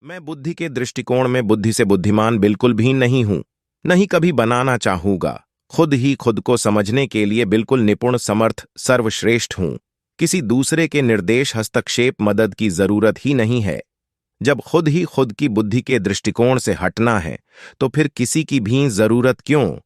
मैं बुद्धि के दृष्टिकोण में बुद्धि से बुद्धिमान बिल्कुल भी नहीं हूं, नहीं कभी बनाना चाहूंगा। खुद ही खुद को समझने के लिए बिल्कुल निपुण, समर्थ, सर्वश्रेष्ठ हूं। किसी दूसरे के निर्देश, हस्तक्षेप, मदद की जरूरत ही नहीं है। जब खुद ही खुद की बुद्धि के दृष्टिकोण से हटना है, तो फिर किसी की भी जरूरत क्यों?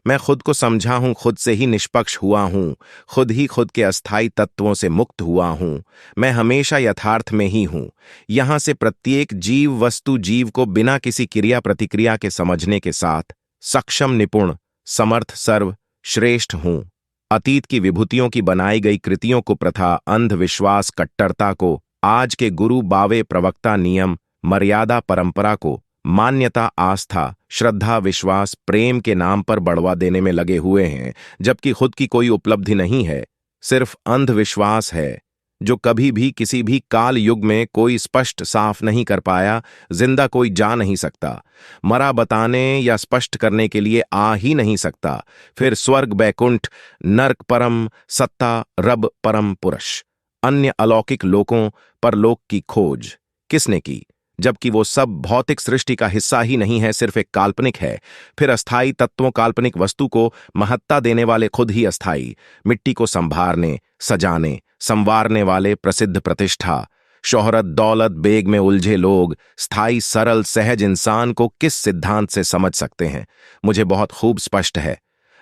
मैं खुद को समझा हूं, खुद से ही निष्पक्ष हुआ हूं, खुद ही खुद के अस्थायी तत्वों से मुक्त हुआ हूं। मैं हमेशा यथार्थ में ही हूं। यहां से प्रत्येक जीव, वस्तु, जीव को बिना किसी क्रिया प्रतिक्रिया के समझने के साथ सक्षम, निपुण, समर्थ, सर्व श्रेष्ठ हूं। अतीत की विभूतियों की बनाई गई कृतियों को, प्रथा, अंधविश्वास, कट्टरता को आज के गुरु, बावे, प्रवक्ता, नियम, मर्यादा, परंपरा को मान्यता, आस्था, श्रद्धा, विश्वास, प्रेम के नाम पर बढ़वा देने में लगे हुए हैं, जबकि खुद की कोई उपलब्धि नहीं है। सिर्फ अंधविश्वास है, जो कभी भी किसी भी काल युग में कोई स्पष्ट साफ नहीं कर पाया। जिंदा कोई जा नहीं सकता, मरा बताने या स्पष्ट करने के लिए आ ही नहीं सकता। फिर स्वर्ग, बैकुंठ, नर्क, परम सत्ता, रब, परम पुरुष, अन्य अलौकिक लोकों, परलोक की खोज किसने की, जबकि वो सब भौतिक सृष्टि का हिस्सा ही नहीं है, सिर्फ एक काल्पनिक है। फिर अस्थाई तत्वों, काल्पनिक वस्तु को महत्ता देने वाले खुद ही अस्थाई, मिट्टी को संभारने, सजाने, संवारने वाले, प्रसिद्ध, प्रतिष्ठा, शोहरत, दौलत, बेग में उलझे लोग स्थायी, सरल, सहज इंसान को किस सिद्धांत से समझ सकते हैं? मुझे बहुत खूब स्पष्ट है।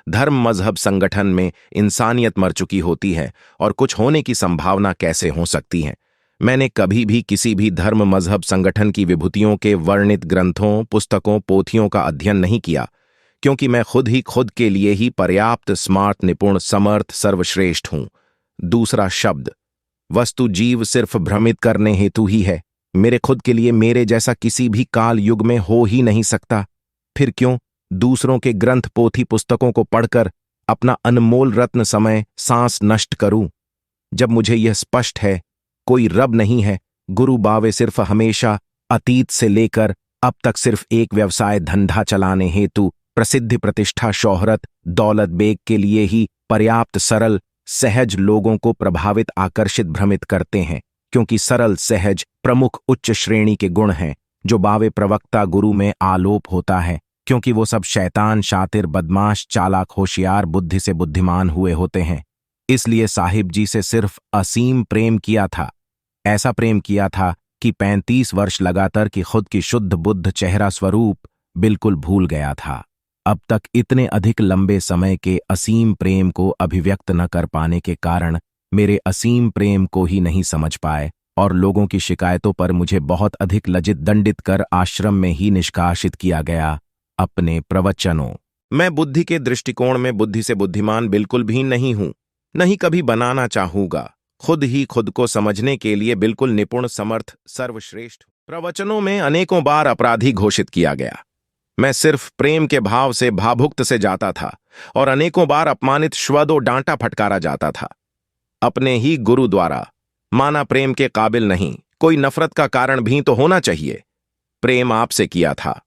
धर्म, मजहब, संगठन में इंसानियत मर चुकी होती है और कुछ होने की संभावना कैसे हो सकती है? मैंने कभी भी किसी भी धर्म, मजहब, संगठन की विभूतियों के वर्णित ग्रंथों, पुस्तकों, पोथियों का अध्ययन नहीं किया, क्योंकि मैं खुद ही खुद के लिए ही पर्याप्त, स्मार्ट, निपुण, समर्थ, सर्वश्रेष्ठ हूं। दूसरा शब्द, वस्तु, जीव सिर्फ भ्रमित करने हेतु ही है। मेरे खुद के लिए मेरे जैसा किसी भी काल युग में हो ही नहीं सकता। फिर क्यों दूसरों के ग्रंथ, पोथी, पुस्तकों को पढ़कर अपना अनमोल रत्न समय, सांस नष्ट करूं, जब मुझे यह स्पष्ट है कोई रब नहीं है। गुरु, बावे सिर्फ हमेशा अतीत से लेकर अब तक सिर्फ एक व्यवसाय, धंधा चलाने हेतु, प्रसिद्धि, प्रतिष्ठा, शोहरत, दौलत, बेग के लिए ही पर्याप्त, सरल, सहज लोगों को प्रभावित, आकर्षित, भ्रमित करते हैं, क्योंकि सरल, सहज, प्रमुख, उच्च श्रेणी के गुण हैं, जो बावे, प्रवक्ता, गुरु में आलोप होता है, क्योंकि वो सब शैतान, शातिर, बदमाश, चालाक, होशियार, बुद्धि से बुद्धिमान हुए होते हैं। इसलिए साहिब जी से सिर्फ असीम प्रेम किया था। ऐसा प्रेम किया था कि 35 वर्ष लगातार कि खुद की शुद्ध बुद्ध चेहरा स्वरूप बिल्कुल भूल गया था। अब तक इतने अधिक लंबे समय के असीम प्रेम को अभिव्यक्त न कर पाने के कारण मेरे असीम प्रेम को ही नहीं समझ पाए और लोगों की शिकायतों पर मुझे बहुत अधिक लज्जित, दंडित कर आश्रम में ही निष्कासित किया गया। अपने प्रवचनों मैं बुद्धि के दृष्टिकोण में बुद्धि से बुद्धिमान बिल्कुल भी नहीं हूं, नहीं कभी बनाना चाहूंगा। खुद ही खुद को समझने के लिए बिल्कुल निपुण, समर्थ, सर्वश्रेष्ठ। प्रवचनों में अनेकों बार अपराधी घोषित किया गया। मैं सिर्फ प्रेम के भाव से, भावुकता से जाता था और अनेकों बार अपमानित, श्वदो, डांटा, फटकारा जाता था। अपने ही गुरु द्वारा माना प्रेम के काबिल नहीं, कोई नफरत का कारण भी तो होना चाहिए। प्रेम आपसे किया था।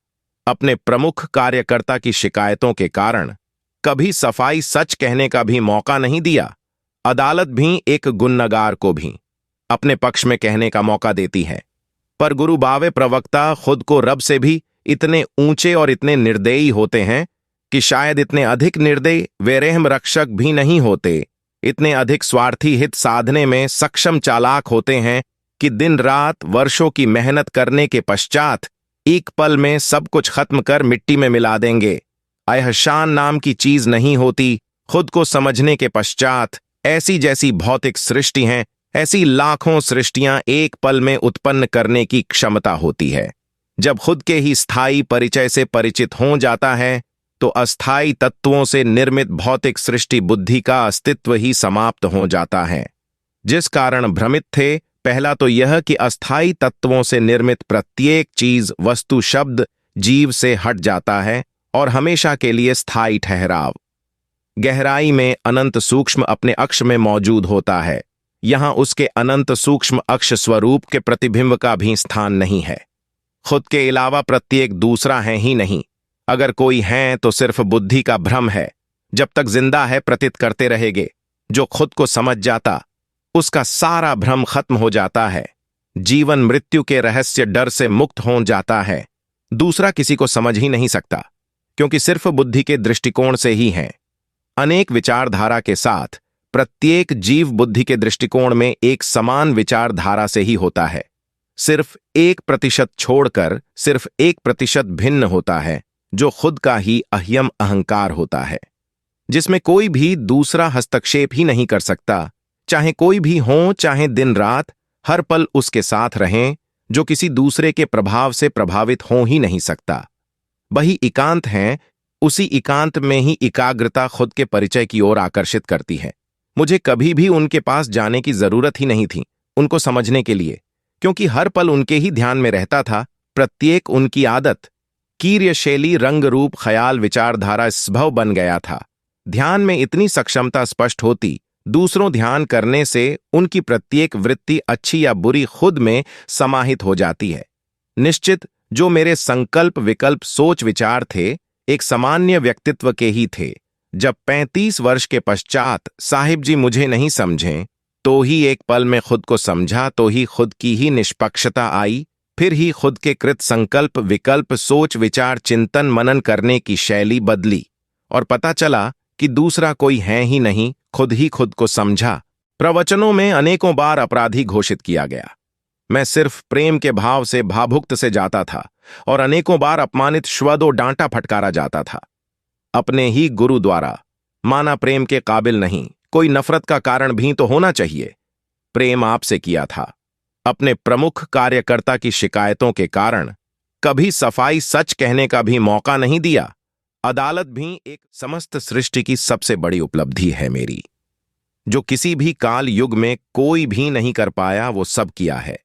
अपने प्रमुख कार्यकर्ता की शिकायतों के कारण कभी सफाई, सच कहने का भी मौका नहीं दिया। अदालत भी एक गुनहगार को भी अपने पक्ष में कहने का मौका देती है, पर गुरु, बावे, प्रवक्ता खुद को रब से भी इतने ऊंचे और इतने निर्दयी होते हैं कि शायद इतने अधिक निर्दयी वे रहम रक्षक भी नहीं होते। इतने अधिक स्वार्थी हित साधने में सक्षम, चालाक होते हैं कि दिन रात, वर्षों की मेहनत करने के पश्चात एक पल में सब कुछ खत्म कर मिट्टी में मिला देंगे। एहसान नाम की चीज नहीं होती। खुद को समझने के पश्चात ऐसी जैसी भौतिक सृष्टि हैं, ऐसी लाखों सृष्टियां एक पल में उत्पन्न करने की क्षमता होती है। जब खुद के ही स्थायी परिचय से परिचित हो जाता है, तो अस्थायी तत्वों से निर्मित भौतिक सृष्टि, बुद्धि का अस्तित्व ही समाप्त हो जाता है। जिस कारण भ्रमित थे, पहला तो यह कि अस्थायी तत्वों से निर्मित प्रत्येक चीज, वस्तु, शब्द, जीव से हट जाता है और हमेशा के लिए स्थायी ठहराव गहराई में अनंत सूक्ष्म अपने अक्ष में मौजूद होता है। यहां उसके अनंत सूक्ष्म अक्ष स्वरूप के प्रतिबिंब का भी स्थान नहीं है। खुद के अलावा प्रत्येक दूसरा है ही नहीं। अगर कोई है तो सिर्फ बुद्धि का भ्रम है। जब तक जिंदा है प्रतीत करते रहेंगे। जो खुद को समझ जाता, उसका सारा भ्रम खत्म हो जाता है। जीवन मृत्यु के रहस्य डर से मुक्त हो जाता है। दूसरा किसी को समझ ही नहीं सकता, क्योंकि सिर्फ बुद्धि के दृष्टिकोण से ही है। अनेक विचारधारा के साथ प्रत्येक जीव बुद्धि के दृष्टिकोण में एक समान विचारधारा से ही होता है। सिर्फ 1% छोड़कर सिर्फ 1% भिन्न होता है, जो खुद का ही अह्यम अहंकार होता है, जिसमें कोई भी दूसरा हस्तक्षेप ही नहीं कर सकता। चाहे कोई भी हो, चाहे दिन रात, हर पल उसके साथ रहें, जो किसी दूसरे के प्रभाव से प्रभावित हो ही नहीं सकता। वही एकांत है, उसी एकांत में ही एकाग्रता खुद के परिचय की ओर आकर्षित करती है। मुझे कभी भी उनके पास जाने की जरूरत ही नहीं थी उनको समझने के लिए, क्योंकि हर पल उनके ही ध्यान में रहता था। प्रत्येक उनकी आदत, कीर्यशैली, रंग, रूप, ख्याल, विचारधारा स्वभाव बन गया था। ध्यान में इतनी सक्षमता स्पष्ट होती, दूसरों ध्यान करने से उनकी प्रत्येक वृत्ति अच्छी या बुरी खुद में समाहित हो जाती है। निश्चित जो मेरे संकल्प, विकल्प, सोच, विचार थे, एक सामान्य व्यक्तित्व के ही थे। जब 35 वर्ष के पश्चात साहिब जी मुझे नहीं समझें, तो ही एक पल में खुद को समझा, तो ही खुद की ही निष्पक्षता आई, फिर ही खुद के कृत संकल्प, विकल्प, सोच, विचार, चिंतन, मनन करने की शैली बदली और पता चला कि दूसरा कोई है ही नहीं, खुद ही खुद को समझा। प्रवचनों में अनेकों बार अपराधी घोषित किया गया। मैं सिर्फ प्रेम के भाव से भावुक्त से जाता था और अनेकों बार अपमानित, श्वदो, डांटा फटकारा जाता था। अपने ही गुरु द्वारा माना प्रेम के काबिल नहीं, कोई नफरत का कारण भी तो होना चाहिए। प्रेम आपसे किया था। अपने प्रमुख कार्यकर्ता की शिकायतों के कारण कभी सफाई सच कहने का भी मौका नहीं दिया। अदालत भी एक समस्त सृष्टि की सबसे बड़ी उपलब्धि है मेरी, जो किसी भी काल युग में कोई भी नहीं कर पाया, वो सब किया है।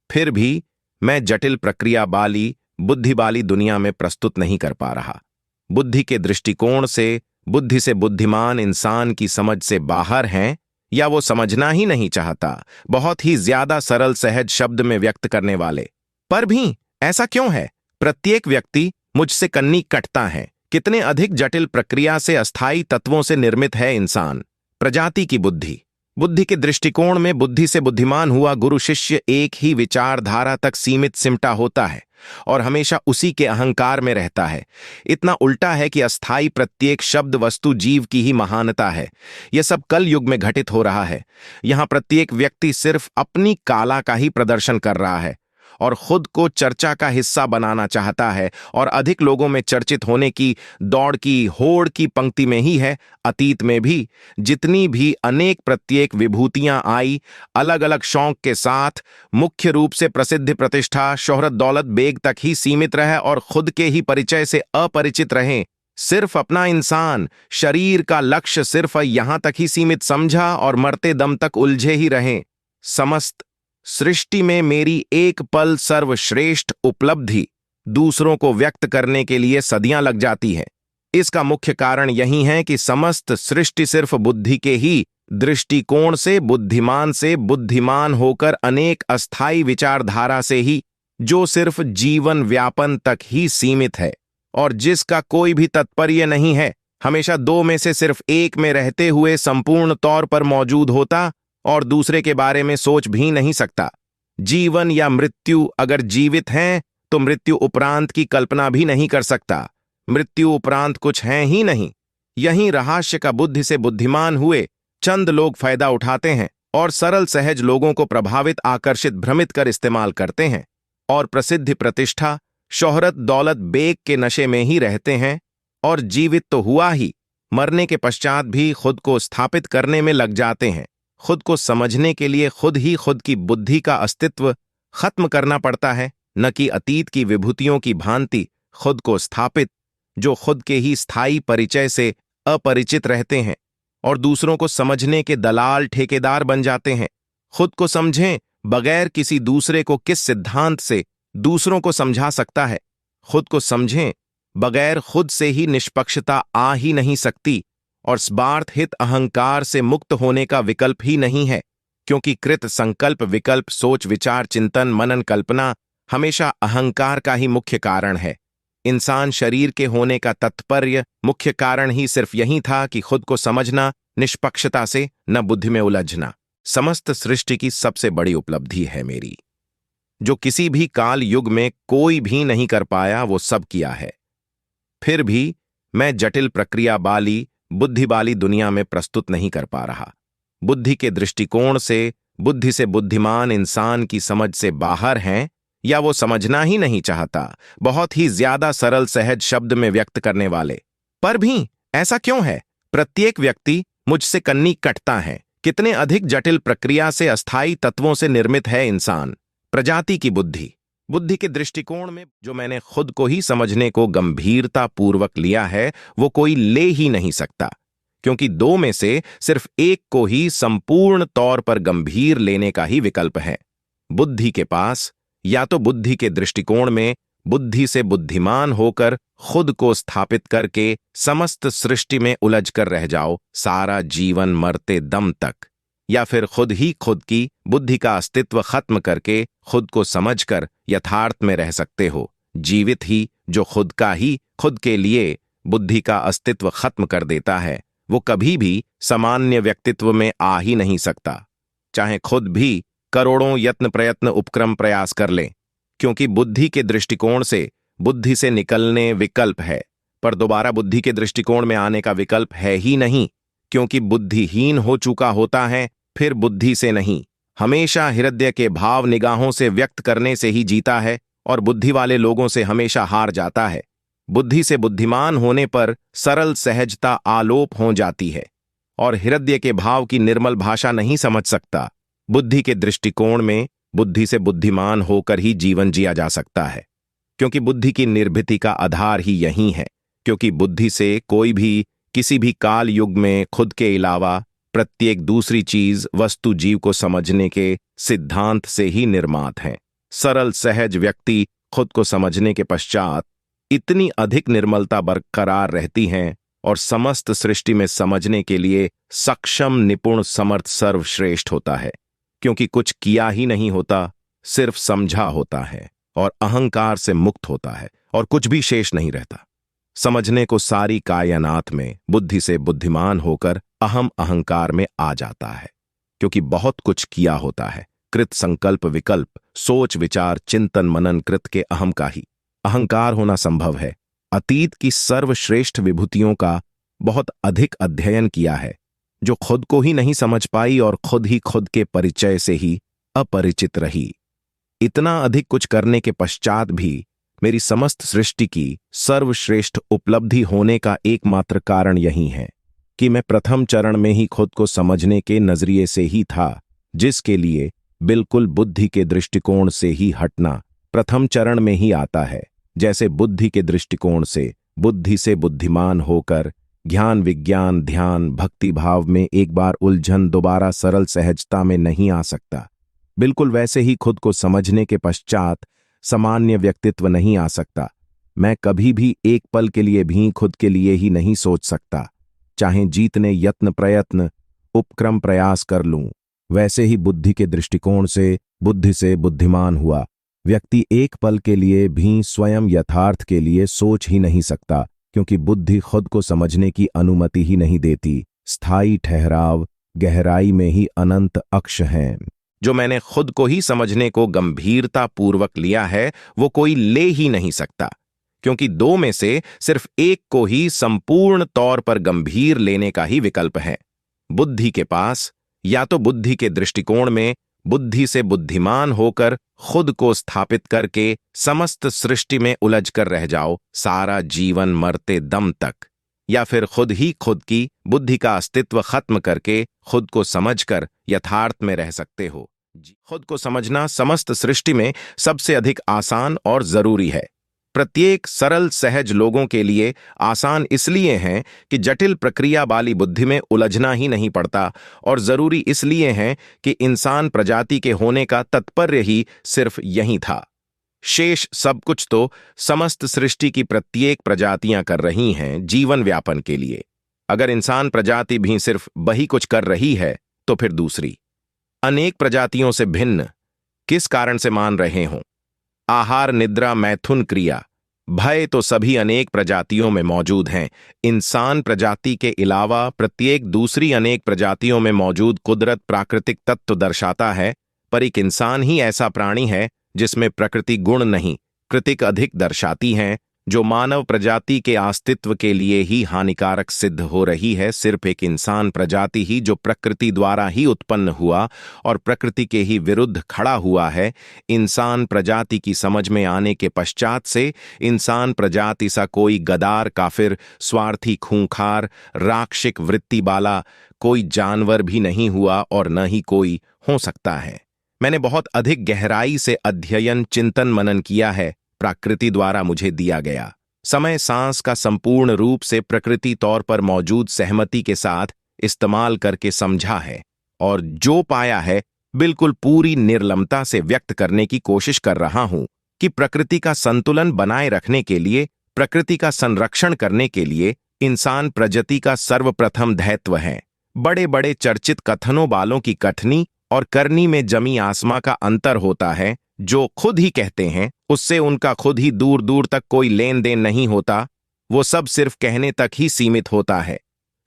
फिर भी मैं जटिल प्रक्रिया वाली, बुद्धि वाली दुनिया में प्रस्तुत नहीं कर पा रहा। बुद्धि के दृष्टिकोण से, बुद्धि से बुद्धिमान इंसान की समझ से बाहर हैं, या वो समझना ही नहीं चाहता। बहुत ही ज्यादा सरल, सहज शब्द में व्यक्त करने वाले। पर भी ऐसा क्यों है? प्रत्येक व्यक्ति मुझसे कन्नी कटता है। कितने अधिक जटिल प्रक्रिया से, अस्थायी तत्वों से निर्मित है इंसान। प्रजाति की बुद्धि, बुद्धि के दृष्टिकोण में बुद्धि से बुद्धिमान हुआ गुरु शिष्य एक ही विचारधारा तक सीमित सिमटा होता है और हमेशा उसी के अहंकार में रहता है। इतना उल्टा है कि अस्थायी प्रत्येक शब्द, वस्तु, जीव की ही महानता है। यह सब कल युग में घटित हो रहा है। यहां प्रत्येक व्यक्ति सिर्फ अपनी काला का ही प्रदर्शन कर रहा है और खुद को चर्चा का हिस्सा बनाना चाहता है और अधिक लोगों में चर्चित होने की दौड़ की, होड़ की पंक्ति में ही है। अतीत में भी जितनी भी अनेक प्रत्येक विभूतियां आई, अलग अलग शौक के साथ, मुख्य रूप से प्रसिद्धि, प्रतिष्ठा, शोहरत, दौलत, बेग तक ही सीमित रहे और खुद के ही परिचय से अपरिचित रहे। सिर्फ अपना इंसान, शरीर का लक्ष्य सिर्फ यहां तक ही सीमित समझा और मरते दम तक उलझे ही रहे। समस्त सृष्टि में मेरी एक पल सर्वश्रेष्ठ उपलब्धि दूसरों को व्यक्त करने के लिए सदियां लग जाती है। इसका मुख्य कारण यही है कि समस्त सृष्टि सिर्फ बुद्धि के ही दृष्टिकोण से बुद्धिमान होकर अनेक अस्थायी विचारधारा से ही, जो सिर्फ जीवन व्यापन तक ही सीमित है और जिसका कोई भी तात्पर्य नहीं है, हमेशा दो में से सिर्फ एक में रहते हुए संपूर्ण तौर पर मौजूद होता और दूसरे के बारे में सोच भी नहीं सकता। जीवन या मृत्यु, अगर जीवित हैं तो मृत्यु उपरांत की कल्पना भी नहीं कर सकता। मृत्यु उपरांत कुछ है ही नहीं। यही रहस्य का बुद्धि से बुद्धिमान हुए चंद लोग फायदा उठाते हैं और सरल सहज लोगों को प्रभावित, आकर्षित, भ्रमित कर इस्तेमाल करते हैं और प्रसिद्धि, प्रतिष्ठा, शोहरत, दौलत, बेग के नशे में ही रहते हैं। और जीवित तो हुआ ही, मरने के पश्चात भी खुद को स्थापित करने में लग जाते हैं। खुद को समझने के लिए खुद ही खुद की बुद्धि का अस्तित्व खत्म करना पड़ता है, न कि अतीत की विभूतियों की भांति खुद को स्थापित, जो खुद के ही स्थायी परिचय से अपरिचित रहते हैं और दूसरों को समझने के दलाल, ठेकेदार बन जाते हैं। खुद को समझें, बगैर किसी दूसरे को किस सिद्धांत से दूसरों को समझा सकता है? खुद को समझें, बगैर खुद से ही निष्पक्षता आ ही नहीं सकती और स्वार्थ हित अहंकार से मुक्त होने का विकल्प ही नहीं है, क्योंकि कृत संकल्प, विकल्प, सोच, विचार, चिंतन, मनन, कल्पना हमेशा अहंकार का ही मुख्य कारण है। इंसान शरीर के होने का तात्पर्य, मुख्य कारण ही सिर्फ यही था कि खुद को समझना, निष्पक्षता से, न बुद्धि में उलझना। समस्त सृष्टि की सबसे बड़ी उपलब्धि है मेरी। जो किसी भी काल युग में कोई भी नहीं कर पाया वो सब किया है। फिर भी मैं जटिल प्रक्रिया वाली बुद्धि वाली दुनिया में प्रस्तुत नहीं कर पा रहा। बुद्धि के दृष्टिकोण से बुद्धिमान इंसान की समझ से बाहर हैं, या वो समझना ही नहीं चाहता, बहुत ही ज्यादा सरल सहज शब्द में व्यक्त करने वाले। पर भी ऐसा क्यों है? प्रत्येक व्यक्ति मुझसे कन्नी कटता है। कितने अधिक जटिल प्रक्रिया से अस्थायी तत्वों से निर्मित है इंसान। प्रजाति की बुद्धि के दृष्टिकोण में जो मैंने खुद को ही समझने को गंभीरता पूर्वक लिया है, वो कोई ले ही नहीं सकता, क्योंकि दो में से सिर्फ एक को ही संपूर्ण तौर पर गंभीर लेने का ही विकल्प है। बुद्धि के पास या तो बुद्धि के दृष्टिकोण में बुद्धि से बुद्धिमान होकर खुद को स्थापित करके समस्त सृष्टि में उलझ कर रह जाओ सारा जीवन मरते दम तक, या फिर खुद ही खुद की बुद्धि का अस्तित्व खत्म करके खुद को समझकर यथार्थ में रह सकते हो। जीवित ही जो खुद का ही खुद के लिए बुद्धि का अस्तित्व खत्म कर देता है, वो कभी भी सामान्य व्यक्तित्व में आ ही नहीं सकता, चाहे खुद भी करोड़ों यत्न प्रयत्न उपक्रम प्रयास कर ले, क्योंकि बुद्धि के दृष्टिकोण से बुद्धि से निकलने विकल्प है, पर दोबारा बुद्धि के दृष्टिकोण में आने का विकल्प है ही नहीं, क्योंकि बुद्धिहीन हो चुका होता है। फिर बुद्धि से नहीं, हमेशा हृदय के भाव निगाहों से व्यक्त करने से ही जीता है, और बुद्धि वाले लोगों से हमेशा हार जाता है। बुद्धि से बुद्धिमान होने पर सरल सहजता आलोप हो जाती है, और हृदय के भाव की निर्मल भाषा नहीं समझ सकता। बुद्धि के दृष्टिकोण में बुद्धि से बुद्धिमान होकर ही जीवन जिया जा सकता है, क्योंकि बुद्धि की निर्भीति का आधार ही यही है, क्योंकि बुद्धि से कोई भी किसी भी काल युग में खुद के अलावा प्रत्येक दूसरी चीज वस्तु जीव को समझने के सिद्धांत से ही निर्मात है। सरल सहज व्यक्ति खुद को समझने के पश्चात इतनी अधिक निर्मलता बरकरार रहती है और समस्त सृष्टि में समझने के लिए सक्षम निपुण समर्थ सर्वश्रेष्ठ होता है, क्योंकि कुछ किया ही नहीं होता, सिर्फ समझा होता है और अहंकार से मुक्त होता है, और कुछ भी शेष नहीं रहता। समझने को सारी कायनात में बुद्धि से बुद्धिमान होकर अहम अहंकार में आ जाता है, क्योंकि बहुत कुछ किया होता है। कृत संकल्प विकल्प सोच विचार चिंतन मनन कृत के अहम का ही अहंकार होना संभव है। अतीत की सर्वश्रेष्ठ विभूतियों का बहुत अधिक अध्ययन किया है, जो खुद को ही नहीं समझ पाई और खुद ही खुद के परिचय से ही अपरिचित रही। इतना अधिक कुछ करने के पश्चात भी मेरी समस्त सृष्टि की सर्वश्रेष्ठ उपलब्धि होने का एकमात्र कारण यही है कि मैं प्रथम चरण में ही खुद को समझने के नजरिए से ही था, जिसके लिए बिल्कुल बुद्धि के दृष्टिकोण से ही हटना प्रथम चरण में ही आता है। जैसे बुद्धि के दृष्टिकोण से बुद्धि से बुद्धिमान होकर ज्ञान विज्ञान ध्यान भक्ति भाव में एक बार उलझन दोबारा सरल सहजता में नहीं आ सकता, बिल्कुल वैसे ही खुद को समझने के पश्चात सामान्य व्यक्तित्व नहीं आ सकता। मैं कभी भी एक पल के लिए भी खुद के लिए ही नहीं सोच सकता, चाहे जीतने यत्न प्रयत्न उपक्रम प्रयास कर लूं। वैसे ही बुद्धि के दृष्टिकोण से बुद्धिमान हुआ व्यक्ति एक पल के लिए भी स्वयं यथार्थ के लिए सोच ही नहीं सकता, क्योंकि बुद्धि खुद को समझने की अनुमति ही नहीं देती। स्थायी ठहराव गहराई में ही अनंत अक्ष हैं। जो मैंने खुद को ही समझने को गंभीरता पूर्वक लिया है, वो कोई ले ही नहीं सकता, क्योंकि दो में से सिर्फ एक को ही संपूर्ण तौर पर गंभीर लेने का ही विकल्प है। बुद्धि के पास या तो बुद्धि के दृष्टिकोण में बुद्धि से बुद्धिमान होकर खुद को स्थापित करके समस्त सृष्टि में उलझ कर रह जाओ सारा जीवन मरते दम तक, या फिर खुद ही खुद की बुद्धि का अस्तित्व खत्म करके खुद को समझकर यथार्थ में रह सकते हो। खुद को समझना समस्त सृष्टि में सबसे अधिक आसान और जरूरी है। प्रत्येक सरल सहज लोगों के लिए आसान इसलिए है कि जटिल प्रक्रिया वाली बुद्धि में उलझना ही नहीं पड़ता, और जरूरी इसलिए है कि इंसान प्रजाति के होने का तात्पर्य ही सिर्फ यही था। शेष सब कुछ तो समस्त सृष्टि की प्रत्येक प्रजातियां कर रही हैं जीवन व्यापन के लिए। अगर इंसान प्रजाति भी सिर्फ वही कुछ कर रही है, तो फिर दूसरी अनेक प्रजातियों से भिन्न किस कारण से मान रहे हों? आहार निद्रा मैथुन क्रिया भय तो सभी अनेक प्रजातियों में मौजूद हैं। इंसान प्रजाति के अलावा प्रत्येक दूसरी अनेक प्रजातियों में मौजूद कुदरत प्राकृतिक तत्व दर्शाता है, पर एक इंसान ही ऐसा प्राणी है जिसमें प्रकृति गुण नहीं, कृतिक अधिक दर्शाती हैं, जो मानव प्रजाति के अस्तित्व के लिए ही हानिकारक सिद्ध हो रही है। सिर्फ एक इंसान प्रजाति ही जो प्रकृति द्वारा ही उत्पन्न हुआ और प्रकृति के ही विरुद्ध खड़ा हुआ है। इंसान प्रजाति की समझ में आने के पश्चात से इंसान प्रजाति सा कोई गदार, काफिर, स्वार्थी, खूंखार, राक्षसिक वृत्ति वाला कोई जानवर भी नहीं हुआ और न ही कोई हो सकता है। मैंने बहुत अधिक गहराई से अध्ययन, चिंतन, मनन किया है। प्रकृति द्वारा मुझे दिया गया समय सांस का संपूर्ण रूप से प्रकृति तौर पर मौजूद सहमति के साथ इस्तेमाल करके समझा है और जो पाया है बिल्कुल पूरी निर्मलता से व्यक्त करने की कोशिश कर रहा हूं कि प्रकृति का संतुलन बनाए रखने के लिए, प्रकृति का संरक्षण करने के लिए इंसान प्रजाति का सर्वप्रथम दायित्व है। बड़े बड़े चर्चित कथनों वालों की कथनी और करनी में जमी आसमां का अंतर होता है। जो खुद ही कहते हैं उससे उनका खुद ही दूर दूर तक कोई लेन देन नहीं होता। वो सब सिर्फ कहने तक ही सीमित होता है।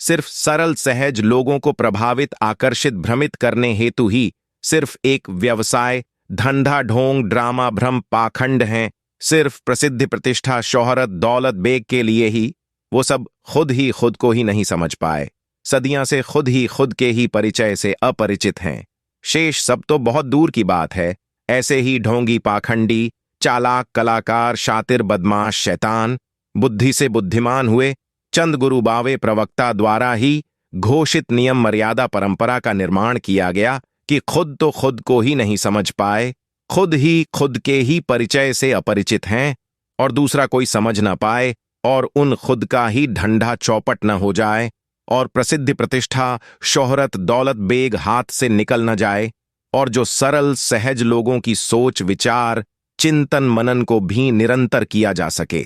सिर्फ सरल सहज लोगों को प्रभावित, आकर्षित, भ्रमित करने हेतु ही सिर्फ एक व्यवसाय, धंधा, ढोंग, ड्रामा, भ्रम, पाखंड हैं। सिर्फ प्रसिद्धि, प्रतिष्ठा, शोहरत, दौलत, बेग के लिए ही वो सब खुद ही खुद को ही नहीं समझ पाए। सदियां से खुद ही खुद के ही परिचय से अपरिचित हैं। शेष सब तो बहुत दूर की बात है। ऐसे ही ढोंगी, पाखंडी, चालाक, कलाकार, शातिर, बदमाश, शैतान, बुद्धि से बुद्धिमान हुए चंद गुरु बावे प्रवक्ता द्वारा ही घोषित नियम, मर्यादा, परंपरा का निर्माण किया गया कि खुद तो खुद को ही नहीं समझ पाए, खुद ही खुद के ही परिचय से अपरिचित हैं और दूसरा कोई समझ ना पाए और उन खुद का ही ढंढा चौपट न हो जाए और प्रसिद्धि, प्रतिष्ठा, शोहरत, दौलत, बेग हाथ से निकल न जाए और जो सरल सहज लोगों की सोच, विचार, चिंतन, मनन को भी निरंतर किया जा सके।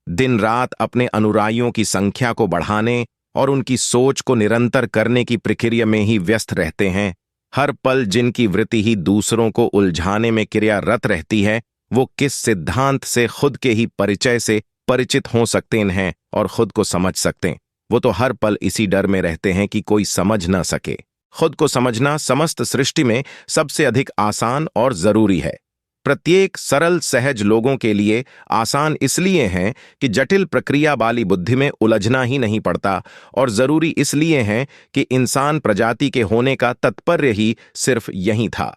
दिन रात अपने अनुयायियों की संख्या को बढ़ाने और उनकी सोच को निरंतर करने की प्रक्रिया में ही व्यस्त रहते हैं। हर पल जिनकी वृत्ति ही दूसरों को उलझाने में क्रियारत रहती है, वो किस सिद्धांत से खुद के ही परिचय से परिचित हो सकते हैं और खुद को समझ सकते हैं। वो तो हर पल इसी डर में रहते हैं कि कोई समझ ना सके। खुद को समझना समस्त सृष्टि में सबसे अधिक आसान और जरूरी है। प्रत्येक सरल सहज लोगों के लिए आसान इसलिए है कि जटिल प्रक्रिया वाली बुद्धि में उलझना ही नहीं पड़ता और जरूरी इसलिए है कि इंसान प्रजाति के होने का तात्पर्य ही सिर्फ यही था।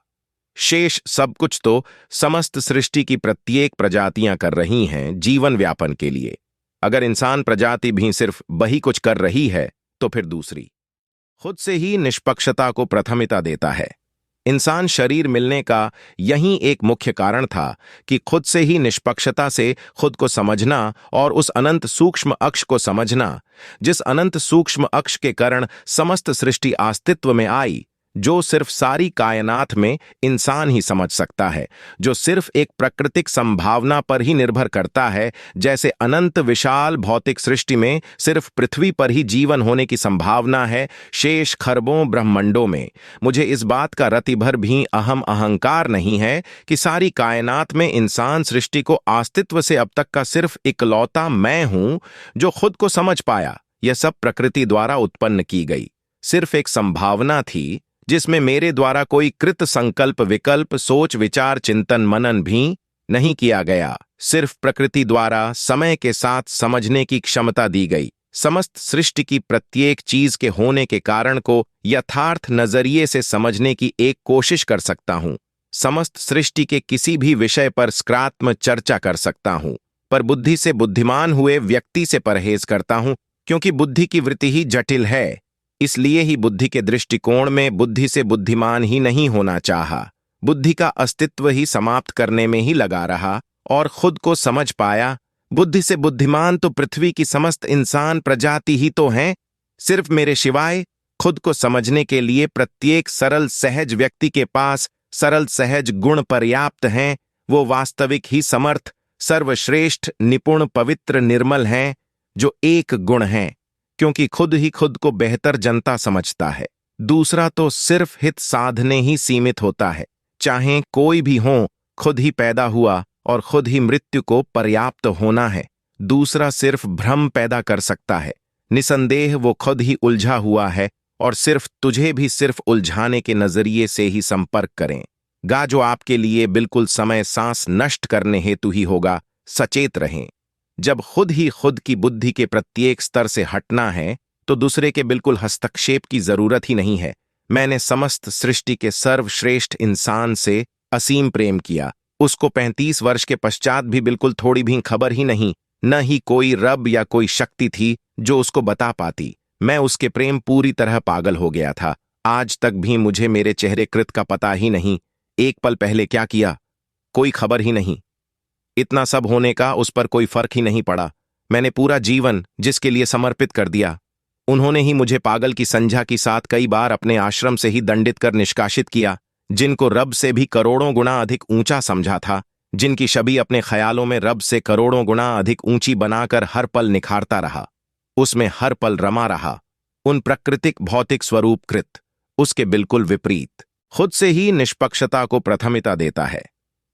शेष सब कुछ तो समस्त सृष्टि की प्रत्येक प्रजातियां कर रही हैं जीवन व्यापन के लिए। अगर इंसान प्रजाति भी सिर्फ वही कुछ कर रही है तो फिर दूसरी खुद से ही निष्पक्षता को प्राथमिकता देता है। इंसान शरीर मिलने का यही एक मुख्य कारण था कि खुद से ही निष्पक्षता से खुद को समझना और उस अनंत सूक्ष्म अक्ष को समझना, जिस अनंत सूक्ष्म अक्ष के कारण समस्त सृष्टि अस्तित्व में आई, जो सिर्फ सारी कायनात में इंसान ही समझ सकता है, जो सिर्फ एक प्राकृतिक संभावना पर ही निर्भर करता है। जैसे अनंत विशाल भौतिक सृष्टि में सिर्फ पृथ्वी पर ही जीवन होने की संभावना है, शेष खरबों ब्रह्मांडों में मुझे इस बात का रति भर भी अहंकार नहीं है कि सारी कायनात में इंसान सृष्टि को अस्तित्व से अब तक का सिर्फ इकलौता मैं हूं जो खुद को समझ पाया। यह सब प्रकृति द्वारा उत्पन्न की गई सिर्फ एक संभावना थी जिसमें मेरे द्वारा कोई कृत संकल्प, विकल्प, सोच, विचार, चिंतन, मनन भी नहीं किया गया। सिर्फ प्रकृति द्वारा समय के साथ समझने की क्षमता दी गई। समस्त सृष्टि की प्रत्येक चीज के होने के कारण को यथार्थ नजरिए से समझने की एक कोशिश कर सकता हूं। समस्त सृष्टि के किसी भी विषय पर सकारात्मक चर्चा कर सकता हूं, पर बुद्धि से बुद्धिमान हुए व्यक्ति से परहेज करता हूं, क्योंकि बुद्धि की वृत्ति ही जटिल है। इसलिए ही बुद्धि के दृष्टिकोण में बुद्धि से बुद्धिमान ही नहीं होना चाहा, बुद्धि का अस्तित्व ही समाप्त करने में ही लगा रहा और खुद को समझ पाया। बुद्धि से बुद्धिमान तो पृथ्वी की समस्त इंसान प्रजाति ही तो हैं। सिर्फ मेरे सिवाय खुद को समझने के लिए प्रत्येक सरल सहज व्यक्ति के पास सरल सहज गुण पर्याप्त हैं। वो वास्तविक ही समर्थ, सर्वश्रेष्ठ, निपुण, पवित्र, निर्मल हैं, जो एक गुण हैं, क्योंकि खुद ही खुद को बेहतर जनता समझता है। दूसरा तो सिर्फ हित साधने ही सीमित होता है। चाहे कोई भी हो, खुद ही पैदा हुआ और खुद ही मृत्यु को पर्याप्त होना है। दूसरा सिर्फ भ्रम पैदा कर सकता है। निसंदेह वो खुद ही उलझा हुआ है और सिर्फ तुझे भी सिर्फ उलझाने के नजरिए से ही संपर्क करें गा, जो आपके लिए बिल्कुल समय सांस नष्ट करने हेतु ही होगा। सचेत रहें। जब खुद ही खुद की बुद्धि के प्रत्येक स्तर से हटना है तो दूसरे के बिल्कुल हस्तक्षेप की जरूरत ही नहीं है। मैंने समस्त सृष्टि के सर्वश्रेष्ठ इंसान से असीम प्रेम किया। उसको 35 वर्ष के पश्चात भी बिल्कुल थोड़ी भी खबर ही नहीं, न ही कोई रब या कोई शक्ति थी जो उसको बता पाती। मैं उसके प्रेम पूरी तरह पागल हो गया था। आज तक भी मुझे मेरे चेहरे कृत का पता ही नहीं। एक पल पहले क्या किया, कोई खबर ही नहीं। इतना सब होने का उस पर कोई फर्क ही नहीं पड़ा। मैंने पूरा जीवन जिसके लिए समर्पित कर दिया। उन्होंने ही मुझे पागल की संज्ञा के साथ कई बार अपने आश्रम से ही दंडित कर निष्कासित किया। जिनको रब से भी करोड़ों गुना अधिक ऊंचा समझा था, जिनकी छवि अपने ख्यालों में रब से करोड़ों गुना अधिक ऊंची बनाकर हर पल निखारता रहा, उसमें हर पल रमा रहा। उन प्राकृतिक भौतिक स्वरूप कृत, उसके बिल्कुल विपरीत, खुद से ही निष्पक्षता को प्राथमिकता देता है।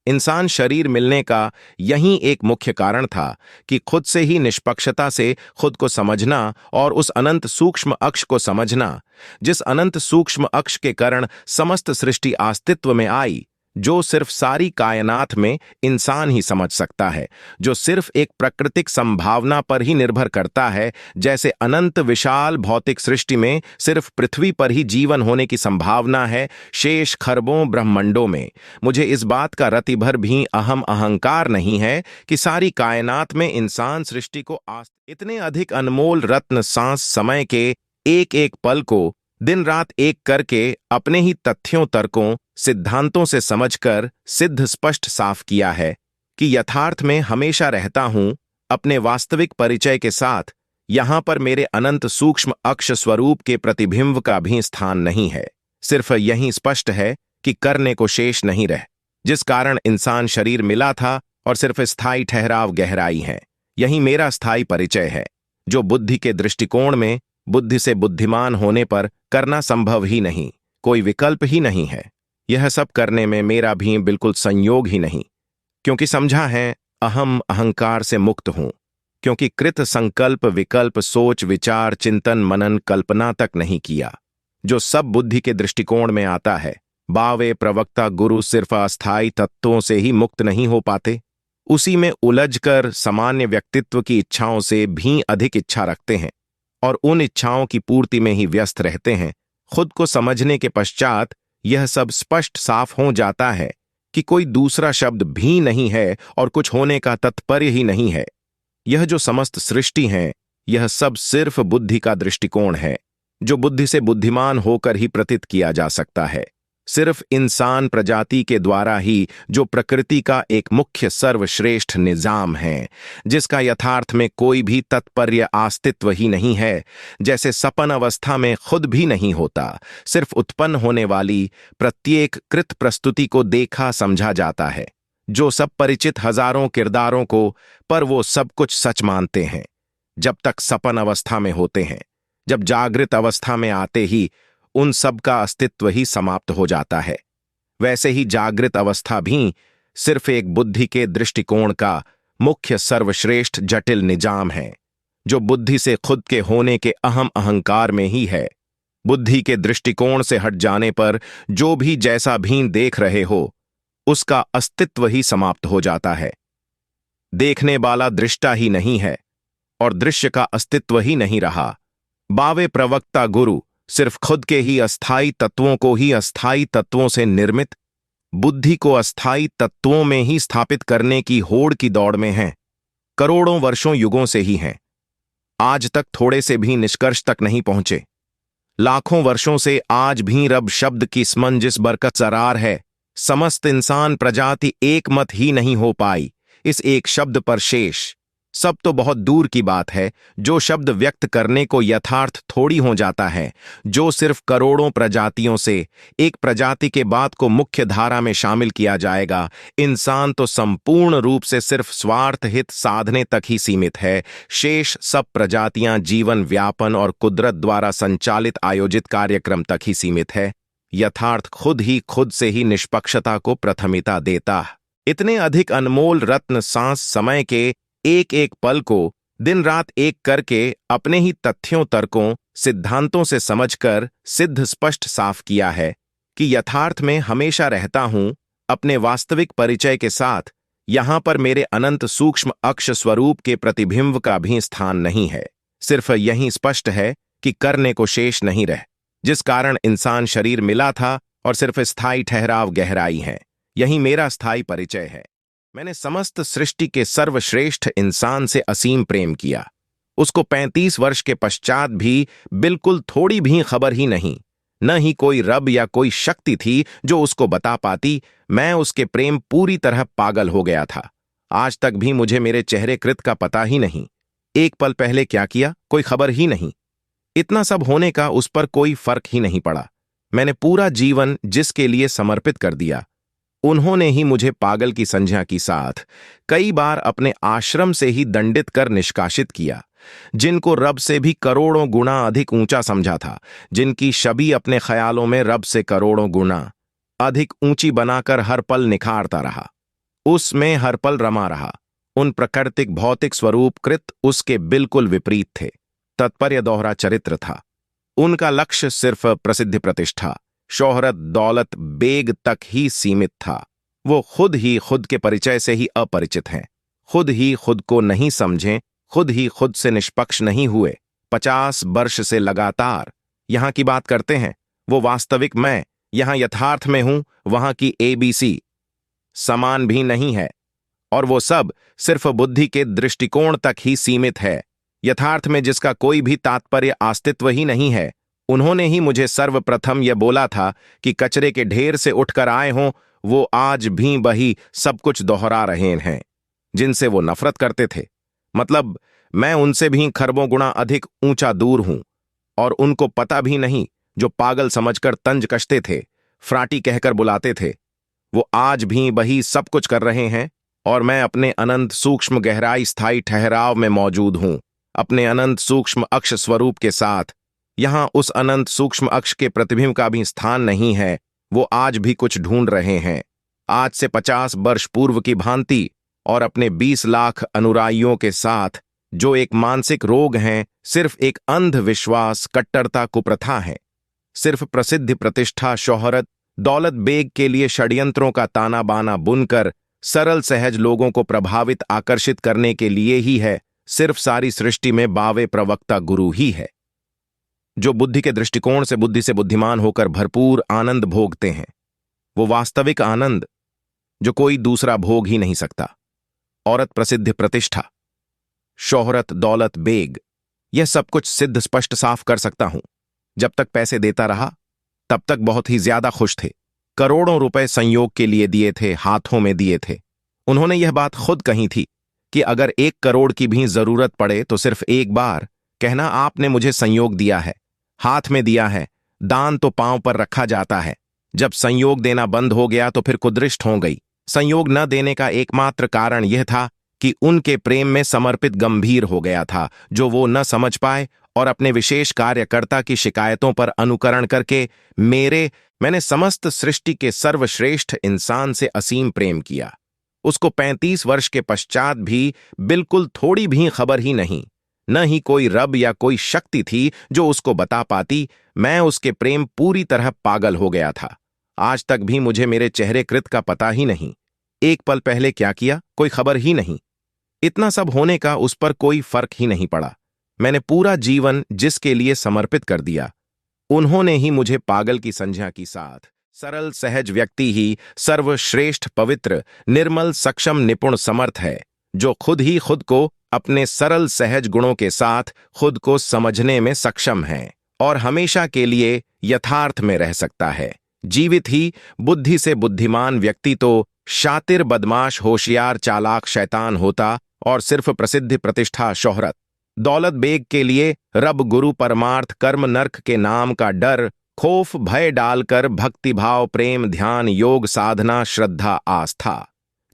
इंसान शरीर मिलने का यही एक मुख्य कारण था कि खुद से ही निष्पक्षता से खुद को समझना और उस अनंत सूक्ष्म अक्ष को समझना, जिस अनंत सूक्ष्म अक्ष के कारण समस्त सृष्टि अस्तित्व में आई, जो सिर्फ सारी कायनात में इंसान ही समझ सकता है, जो सिर्फ एक प्राकृतिक संभावना पर ही निर्भर करता है। जैसे अनंत विशाल भौतिक सृष्टि में सिर्फ पृथ्वी पर ही जीवन होने की संभावना है, शेष खरबों ब्रह्मांडों में मुझे इस बात का रति भर भी अहंकार नहीं है कि सारी कायनात में इंसान सृष्टि को इतने अधिक अनमोल रत्न सांस समय के एक एक पल को दिन रात एक करके अपने ही तथ्यों, तर्कों, सिद्धांतों से समझकर सिद्ध स्पष्ट साफ किया है कि यथार्थ में हमेशा रहता हूं अपने वास्तविक परिचय के साथ। यहां पर मेरे अनंत सूक्ष्म अक्ष स्वरूप के प्रतिबिंब का भी स्थान नहीं है। सिर्फ यही स्पष्ट है कि करने को शेष नहीं रह, जिस कारण इंसान शरीर मिला था और सिर्फ स्थायी ठहराव गहराई है। यही मेरा स्थायी परिचय है, जो बुद्धि के दृष्टिकोण में बुद्धि से बुद्धिमान होने पर करना संभव ही नहीं, कोई विकल्प ही नहीं है। यह सब करने में मेरा भी बिल्कुल संयोग ही नहीं, क्योंकि समझा है अहंकार से मुक्त हूं, क्योंकि कृत संकल्प विकल्प सोच विचार चिंतन मनन कल्पना तक नहीं किया, जो सब बुद्धि के दृष्टिकोण में आता है। बावे प्रवक्ता गुरु सिर्फ अस्थायी तत्वों से ही मुक्त नहीं हो पाते, उसी में उलझकर सामान्य व्यक्तित्व की इच्छाओं से भी अधिक इच्छा रखते हैं और उन इच्छाओं की पूर्ति में ही व्यस्त रहते हैं। खुद को समझने के पश्चात यह सब स्पष्ट साफ हो जाता है कि कोई दूसरा शब्द भी नहीं है और कुछ होने का तात्पर्य ही नहीं है। यह जो समस्त सृष्टि है, यह सब सिर्फ बुद्धि का दृष्टिकोण है, जो बुद्धि से बुद्धिमान होकर ही प्रतीत किया जा सकता है। सिर्फ इंसान प्रजाति के द्वारा ही, जो प्रकृति का एक मुख्य सर्वश्रेष्ठ निजाम है, जिसका यथार्थ में कोई भी तात्पर्य अस्तित्व ही नहीं है, जैसे सपन अवस्था में खुद भी नहीं होता, सिर्फ उत्पन्न होने वाली प्रत्येक कृत प्रस्तुति को देखा समझा जाता है, जो सब परिचित हजारों किरदारों को, पर वो सब कुछ सच मानते हैं जब तक सपन अवस्था में होते हैं। जब जागृत अवस्था में आते ही उन सब का अस्तित्व ही समाप्त हो जाता है। वैसे ही जागृत अवस्था भी सिर्फ एक बुद्धि के दृष्टिकोण का मुख्य सर्वश्रेष्ठ जटिल निजाम है, जो बुद्धि से खुद के होने के अहंकार में ही है। बुद्धि के दृष्टिकोण से हट जाने पर जो भी जैसा भी देख रहे हो, उसका अस्तित्व ही समाप्त हो जाता है। देखने वाला दृष्टा ही नहीं है और दृश्य का अस्तित्व ही नहीं रहा। बावे प्रवक्ता गुरु सिर्फ खुद के ही अस्थायी तत्वों को ही अस्थायी तत्वों से निर्मित बुद्धि को अस्थायी तत्वों में ही स्थापित करने की होड़ की दौड़ में हैं। करोड़ों वर्षों युगों से ही हैं। आज तक थोड़े से भी निष्कर्ष तक नहीं पहुंचे। लाखों वर्षों से आज भी रब शब्द की समंजस बरकरार है। समस्त इंसान प्रजाति एक मत ही नहीं हो पाई इस एक शब्द पर शेष। सब तो बहुत दूर की बात है, जो शब्द व्यक्त करने को यथार्थ थोड़ी हो जाता है, जो सिर्फ करोड़ों प्रजातियों से एक प्रजाति के बाद को मुख्य धारा में शामिल किया जाएगा। इंसान तो संपूर्ण रूप से सिर्फ स्वार्थ हित साधने तक ही सीमित है। शेष सब प्रजातियां जीवन व्यापन और कुदरत द्वारा संचालित आयोजित कार्यक्रम तक ही सीमित है। यथार्थ खुद से ही निष्पक्षता को प्राथमिकता देता है। इतने अधिक अनमोल रत्न सांस समय के एक एक पल को दिन रात एक करके अपने ही तथ्यों तर्कों सिद्धांतों से समझकर सिद्ध स्पष्ट साफ किया है कि यथार्थ में हमेशा रहता हूं अपने वास्तविक परिचय के साथ। यहां पर मेरे अनंत सूक्ष्म अक्ष स्वरूप के प्रतिबिंब का भी स्थान नहीं है। सिर्फ यही स्पष्ट है कि करने को शेष नहीं रह, जिस कारण इंसान शरीर मिला था और सिर्फ स्थायी ठहराव गहराई है। यही मेरा स्थायी परिचय है। मैंने समस्त सृष्टि के सर्वश्रेष्ठ इंसान से असीम प्रेम किया। उसको 35 वर्ष के पश्चात भी बिल्कुल थोड़ी भी खबर ही नहीं, न ही कोई रब या कोई शक्ति थी जो उसको बता पाती। मैं उसके प्रेम पूरी तरह पागल हो गया था। आज तक भी मुझे मेरे चेहरे कृत का पता ही नहीं। एक पल पहले क्या किया कोई खबर ही नहीं। इतना सब होने का उस पर कोई फर्क ही नहीं पड़ा। मैंने पूरा जीवन जिसके लिए समर्पित कर दिया, उन्होंने ही मुझे पागल की संज्ञा की साथ कई बार अपने आश्रम से ही दंडित कर निष्कासित किया। जिनको रब से भी करोड़ों गुना अधिक ऊंचा समझा था, जिनकी छवि अपने ख्यालों में रब से करोड़ों गुना अधिक ऊंची बनाकर हर पल निखारता रहा, उसमें हर पल रमा रहा। उन प्राकृतिक भौतिक स्वरूप कृत उसके बिल्कुल विपरीत थे। तत्पर्य दोहरा चरित्र था। उनका लक्ष्य सिर्फ प्रसिद्धि प्रतिष्ठा शोहरत दौलत बेग तक ही सीमित था। वो खुद ही खुद के परिचय से ही अपरिचित हैं, खुद ही खुद को नहीं समझें, खुद ही खुद से निष्पक्ष नहीं हुए। 50 वर्ष से लगातार यहां की बात करते हैं। वो वास्तविक मैं यहां यथार्थ में हूं, वहां की ABC समान भी नहीं है, और वो सब सिर्फ बुद्धि के दृष्टिकोण तक ही सीमित है। यथार्थ में जिसका कोई भी तात्पर्य अस्तित्व ही नहीं है। उन्होंने ही मुझे सर्वप्रथम यह बोला था कि कचरे के ढेर से उठकर आए हों, वो आज भी वही सब कुछ दोहरा रहे हैं जिनसे वो नफरत करते थे। मतलब मैं उनसे भी खरबों गुना अधिक ऊंचा दूर हूं, और उनको पता भी नहीं। जो पागल समझकर तंज कसते थे, फ्राटी कहकर बुलाते थे, वो आज भी वही सब कुछ कर रहे हैं। और मैं अपने अनंत सूक्ष्म गहराई स्थायी ठहराव में मौजूद हूं, अपने अनंत सूक्ष्म अक्ष स्वरूप के साथ। यहां उस अनंत सूक्ष्म अक्ष के प्रतिबिंब का भी स्थान नहीं है। वो आज भी कुछ ढूंढ रहे हैं, आज से 50 वर्ष पूर्व की भांति, और अपने 20 लाख अनुयायियों के साथ, जो एक मानसिक रोग हैं, सिर्फ एक अंधविश्वास कट्टरता कुप्रथा है। सिर्फ प्रसिद्धि प्रतिष्ठा शोहरत दौलत बेग के लिए षड्यंत्रों का ताना बाना बुनकर सरल सहज लोगों को प्रभावित आकर्षित करने के लिए ही है। सिर्फ सारी सृष्टि में बावे प्रवक्ता गुरु ही है, जो बुद्धि के दृष्टिकोण से बुद्धि से बुद्धिमान होकर भरपूर आनंद भोगते हैं। वो वास्तविक आनंद जो कोई दूसरा भोग ही नहीं सकता। औरत प्रसिद्धि प्रतिष्ठा शोहरत दौलत बेग, यह सब कुछ सिद्ध स्पष्ट साफ कर सकता हूं। जब तक पैसे देता रहा तब तक बहुत ही ज्यादा खुश थे। करोड़ों रुपए संयोग के लिए दिए थे, हाथों में दिए थे। उन्होंने यह बात खुद कही थी कि अगर 1 करोड़ की भी जरूरत पड़े तो सिर्फ एक बार कहना, आपने मुझे संयोग दिया है, हाथ में दिया है। दान तो पांव पर रखा जाता है। जब संयोग देना बंद हो गया तो फिर कुदृष्ट हो गई। संयोग न देने का एकमात्र कारण यह था कि उनके प्रेम में समर्पित गंभीर हो गया था, जो वो न समझ पाए, और अपने विशेष कार्यकर्ता की शिकायतों पर अनुकरण करके मैंने समस्त सृष्टि के सर्वश्रेष्ठ इंसान से असीम प्रेम किया। उसको 35 वर्ष के पश्चात भी बिल्कुल थोड़ी भी खबर ही नहीं, न ही कोई रब या कोई शक्ति थी जो उसको बता पाती। मैं उसके प्रेम पूरी तरह पागल हो गया था। आज तक भी मुझे मेरे चेहरे कृत का पता ही नहीं। एक पल पहले क्या किया कोई खबर ही नहीं। इतना सब होने का उस पर कोई फर्क ही नहीं पड़ा। मैंने पूरा जीवन जिसके लिए समर्पित कर दिया, उन्होंने ही मुझे पागल की संज्ञा की साथ। सरल सहज व्यक्ति ही सर्वश्रेष्ठ पवित्र निर्मल सक्षम निपुण समर्थ है, जो खुद ही खुद को अपने सरल सहज गुणों के साथ खुद को समझने में सक्षम है, और हमेशा के लिए यथार्थ में रह सकता है। जीवित ही बुद्धि से बुद्धिमान व्यक्ति तो शातिर बदमाश होशियार चालाक शैतान होता, और सिर्फ प्रसिद्धि प्रतिष्ठा शोहरत दौलत बेग के लिए रब गुरु परमार्थ कर्म नर्क के नाम का डर खौफ भय डालकर भक्तिभाव प्रेम ध्यान योग साधना श्रद्धा आस्था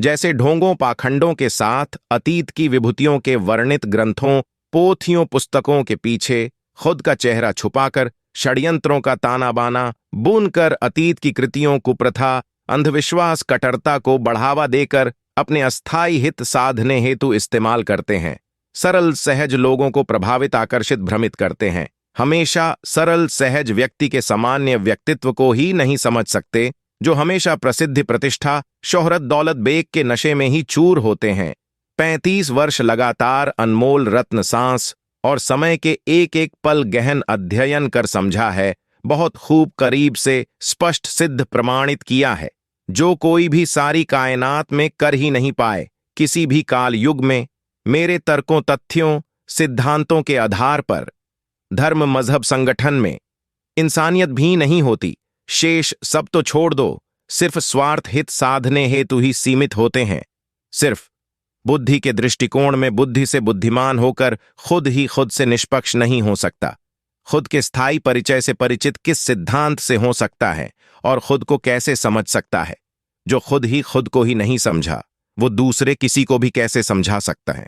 जैसे ढोंगों पाखंडों के साथ अतीत की विभूतियों के वर्णित ग्रंथों पोथियों पुस्तकों के पीछे खुद का चेहरा छुपाकर षड्यंत्रों का ताना बाना बुनकर अतीत की कृतियों कुप्रथा अंधविश्वास कट्टरता को बढ़ावा देकर अपने अस्थायी हित साधने हेतु इस्तेमाल करते हैं। सरल सहज लोगों को प्रभावित आकर्षित भ्रमित करते हैं। हमेशा सरल सहज व्यक्ति के सामान्य व्यक्तित्व को ही नहीं समझ सकते, जो हमेशा प्रसिद्धि प्रतिष्ठा शोहरत दौलत बेग के नशे में ही चूर होते हैं। 35 वर्ष लगातार अनमोल रत्न सांस और समय के एक एक पल गहन अध्ययन कर समझा है, बहुत खूब करीब से स्पष्ट सिद्ध प्रमाणित किया है, जो कोई भी सारी कायनात में कर ही नहीं पाए। किसी भी काल युग में मेरे तर्कों तथ्यों सिद्धांतों के आधार पर धर्म मजहब संगठन में इंसानियत भी नहीं होती। शेष सब तो छोड़ दो, सिर्फ स्वार्थ हित साधने हेतु ही सीमित होते हैं। सिर्फ बुद्धि के दृष्टिकोण में बुद्धि से बुद्धिमान होकर खुद ही खुद से निष्पक्ष नहीं हो सकता। खुद के स्थायी परिचय से परिचित किस सिद्धांत से हो सकता है और खुद को कैसे समझ सकता है? जो खुद ही खुद को ही नहीं समझा, वो दूसरे किसी को भी कैसे समझा सकता है?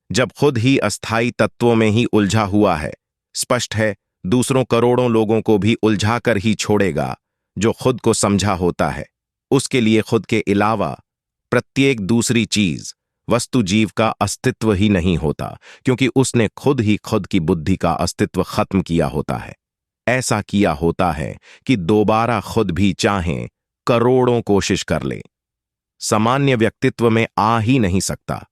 जब खुद ही अस्थायी तत्वों में ही उलझा हुआ है, स्पष्ट है दूसरों करोड़ों लोगों को भी उलझा कर ही छोड़ेगा। जो खुद को समझा होता है, उसके लिए खुद के अलावा प्रत्येक दूसरी चीज वस्तु जीव का अस्तित्व ही नहीं होता, क्योंकि उसने खुद ही खुद की बुद्धि का अस्तित्व खत्म किया होता है। ऐसा किया होता है कि दोबारा खुद भी चाहें करोड़ों कोशिश कर ले, सामान्य व्यक्तित्व में आ ही नहीं सकता।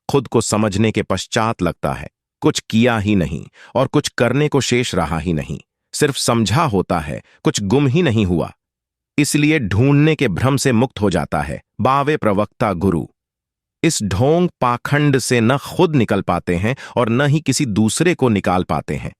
खुद को समझने के पश्चात लगता है कुछ किया ही नहीं और कुछ करने को शेष रहा ही नहीं, सिर्फ समझा होता है, कुछ गुम ही नहीं हुआ। इसलिए ढूंढने के भ्रम से मुक्त हो जाता है। बावे प्रवक्ता गुरु इस ढोंग पाखंड से न खुद निकल पाते हैं और न ही किसी दूसरे को निकाल पाते हैं।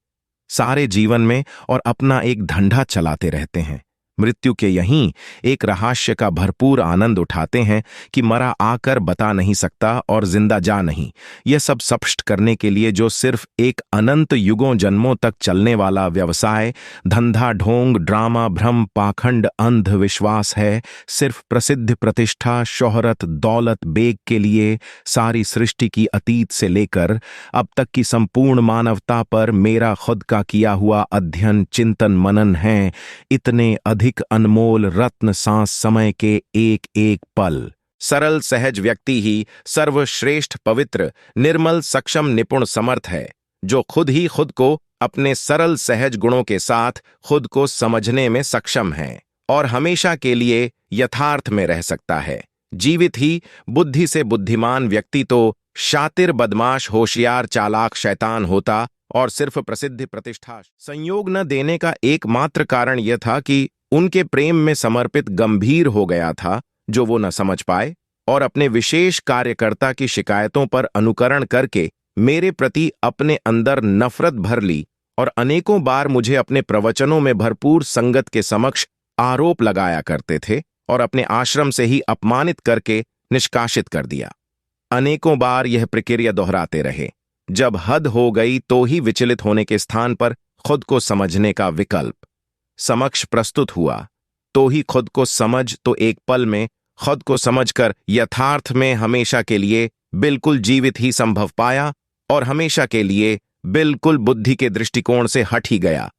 सारे जीवन में और अपना एक धंधा चलाते रहते हैं। मृत्यु के यहीं एक रहस्य का भरपूर आनंद उठाते हैं कि मरा आकर बता नहीं सकता और जिंदा जा नहीं। यह सब स्पष्ट करने के लिए जो सिर्फ एक अनंत युगों जन्मों तक चलने वाला व्यवसाय, धंधा, ढोंग, ड्रामा, भ्रम, पाखंड, अंधविश्वास है, सिर्फ प्रसिद्ध प्रतिष्ठा शोहरत दौलत बेग के लिए सारी सृष्टि की अतीत से लेकर अब तक की संपूर्ण मानवता पर मेरा खुद का किया हुआ अध्ययन चिंतन मनन है। इतने अधिक अनमोल रत्न सांस समय के एक एक पल सरल सहज व्यक्ति ही सर्वश्रेष्ठ पवित्र निर्मल सक्षम निपुण समर्थ है, जो खुद ही खुद को अपने सरल सहज गुणों के साथ खुद को समझने में सक्षम है और हमेशा के लिए यथार्थ में रह सकता है। जीवित ही बुद्धि से बुद्धिमान व्यक्ति तो शातिर बदमाश होशियार चालाक शैतान होता और सिर्फ प्रसिद्धि प्रतिष्ठा संयोग न देने का एकमात्र कारण यह था कि उनके प्रेम में समर्पित गंभीर हो गया था, जो वो न समझ पाए और अपने विशेष कार्यकर्ता की शिकायतों पर अनुकरण करके मेरे प्रति अपने अंदर नफरत भर ली और अनेकों बार मुझे अपने प्रवचनों में भरपूर संगत के समक्ष आरोप लगाया करते थे और अपने आश्रम से ही अपमानित करके निष्कासित कर दिया। अनेकों बार यह प्रक्रिया दोहराते रहे। जब हद हो गई तो ही विचलित होने के स्थान पर खुद को समझने का विकल्प समक्ष प्रस्तुत हुआ, तो ही खुद को समझ तो एक पल में खुद को समझकर यथार्थ में हमेशा के लिए बिल्कुल जीवित ही संभव पाया और हमेशा के लिए बिल्कुल बुद्धि के दृष्टिकोण से हट ही गया।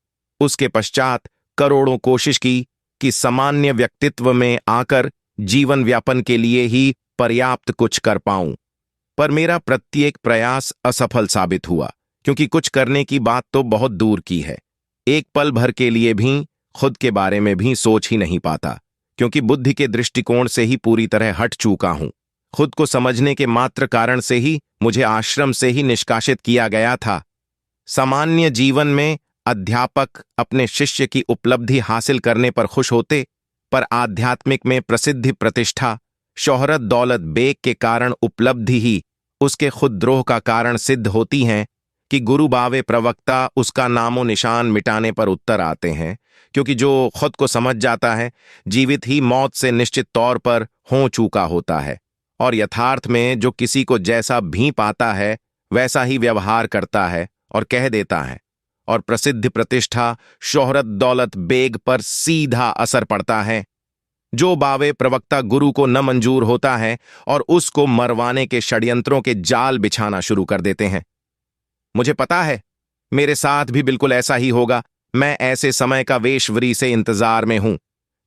उसके पश्चात करोड़ों कोशिश की कि सामान्य व्यक्तित्व में आकर जीवन व्यापन के लिए ही पर्याप्त कुछ कर पाऊं, पर मेरा प्रत्येक प्रयास असफल साबित हुआ, क्योंकि कुछ करने की बात तो बहुत दूर की है। एक पल भर के लिए भी खुद के बारे में भी सोच ही नहीं पाता, क्योंकि बुद्धि के दृष्टिकोण से ही पूरी तरह हट चूका हूं। खुद को समझने के मात्र कारण से ही मुझे आश्रम से ही निष्कासित किया गया था। सामान्य जीवन में अध्यापक अपने शिष्य की उपलब्धि हासिल करने पर खुश होते, पर आध्यात्मिक में प्रसिद्धि प्रतिष्ठा शोहरत दौलत बेग के कारण उपलब्धि ही उसके खुद द्रोह का कारण सिद्ध होती हैं कि गुरु बावे प्रवक्ता उसका नामो निशान मिटाने पर उत्तर आते हैं, क्योंकि जो खुद को समझ जाता है जीवित ही मौत से निश्चित तौर पर हो चूका होता है और यथार्थ में जो किसी को जैसा भी पाता है वैसा ही व्यवहार करता है और कह देता है, और प्रसिद्ध प्रतिष्ठा शोहरत दौलत बेग पर सीधा असर पड़ता है। जो बावे प्रवक्ता गुरु को न मंजूर होता है और उसको मरवाने के षड्यंत्रों के जाल बिछाना शुरू कर देते हैं। मुझे पता है मेरे साथ भी बिल्कुल ऐसा ही होगा। मैं ऐसे समय का वेशवरी से इंतजार में हूं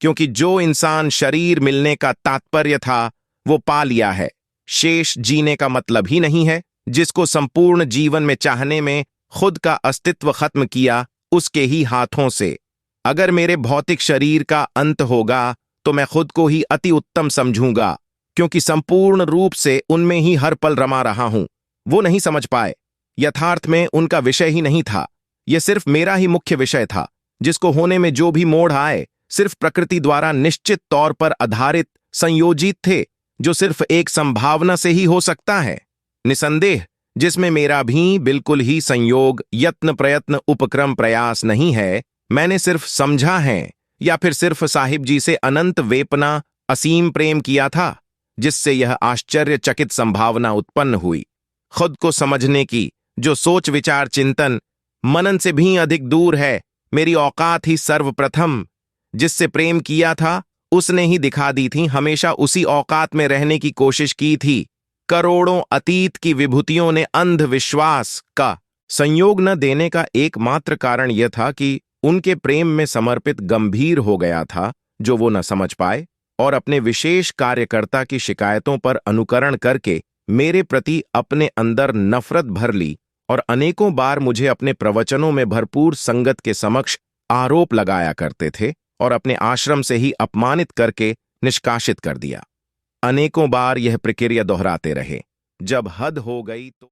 क्योंकि जो इंसान शरीर मिलने का तात्पर्य था वो पा लिया है। शेष जीने का मतलब ही नहीं है। जिसको संपूर्ण जीवन में चाहने में खुद का अस्तित्व खत्म किया, उसके ही हाथों से। अगर मेरे भौतिक शरीर का अंत होगा तो मैं खुद को ही अति उत्तम समझूंगा, क्योंकि संपूर्ण रूप से उनमें ही हर पल रमा रहा हूं। वो नहीं समझ पाए। यथार्थ में उनका विषय ही नहीं था। यह सिर्फ मेरा ही मुख्य विषय था, जिसको होने में जो भी मोड़ आए सिर्फ प्रकृति द्वारा निश्चित तौर पर आधारित संयोजित थे, जो सिर्फ एक संभावना से ही हो सकता है। निसंदेह जिसमें मेरा भी बिल्कुल ही संयोग, यत्न, प्रयत्न, उपक्रम, प्रयास नहीं है। मैंने सिर्फ समझा है, या फिर सिर्फ साहिब जी से अनंत वेपना, असीम प्रेम किया था, जिससे यह आश्चर्यचकित संभावना उत्पन्न हुई। खुद को समझने की जो सोच, विचार, चिंतन, मनन से भी अधिक दूर है। मेरी औकात ही सर्वप्रथम जिससे प्रेम किया था उसने ही दिखा दी थी। हमेशा उसी औकात में रहने की कोशिश की थी। करोड़ों अतीत की विभूतियों ने अंधविश्वास का संयोग न देने का एकमात्र कारण यह था कि उनके प्रेम में समर्पित गंभीर हो गया था, जो वो न समझ पाए, और अपने विशेष कार्यकर्ता की शिकायतों पर अनुकरण करके मेरे प्रति अपने अंदर नफरत भर ली, और अनेकों बार मुझे अपने प्रवचनों में भरपूर संगत के समक्ष आरोप लगाया करते थे और अपने आश्रम से ही अपमानित करके निष्कासित कर दिया। अनेकों बार यह प्रक्रिया दोहराते रहे। जब हद हो गई तो